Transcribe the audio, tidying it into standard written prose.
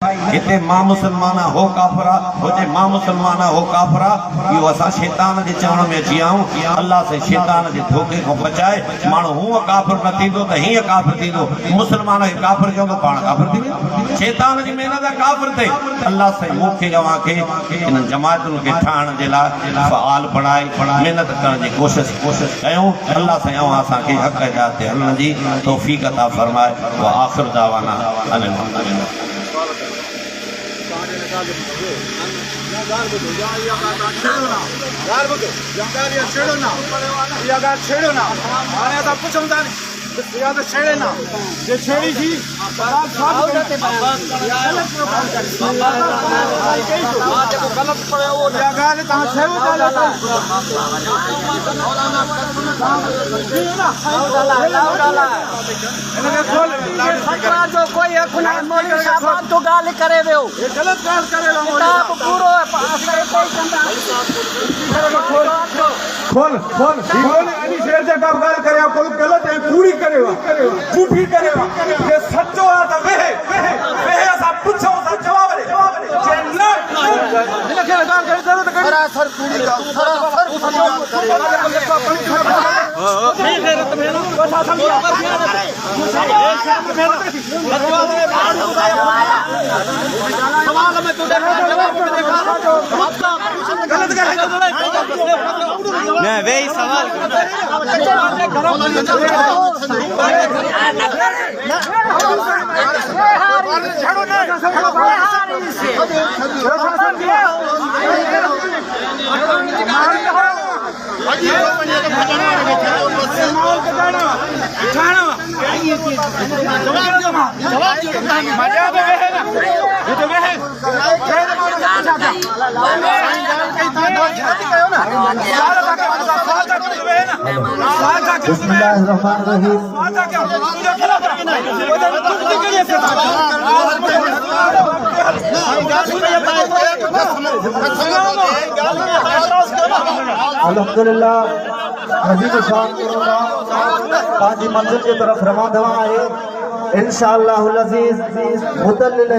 हिते मां मुसलमान हो काफरा होते मां मुसलमान हो काफरा यो असा शैतान जे चवण में अची आऊं अल्लाह से शैतान जे धोखे को बचाए मानो हूं काफिर न थींदो त ही काफिर थींदो मुसलमान के काफिर क्यों तो पाण काफिर थी शैतान जी मेहनत काफिर थे अल्लाह से मुखे अवा के इन जमातुन के ठाण जे ला फ़आल बनाए मेहनत करण जी कोशिश कयूं अल्लाह से अवा सा के हक जा ते हलन जी तौफीक अता फरमाए व आखिर दावाना अल्हम्दुलिल्लाह। छेड़ी थी कोई तो गाल करे वियो गलत गाल करे पूरो खोल खोल खोल अली शेर जे का गाल करे कोई गलत है पूरी करेवा झूठी करेवा ये सच्चो आ त वे असा पूछो सा जवाब दे जेन्ना इनके गाल करे जरूरत करे सरासर पूरी सवाल में तो मैं वही सवाल अल्हम्दुलिल्लाह मजीद शान करूंगा ताजी मंजिल की तरफ रवा दवा है इंशाअल्लाह अज़ीज मुदल्लिल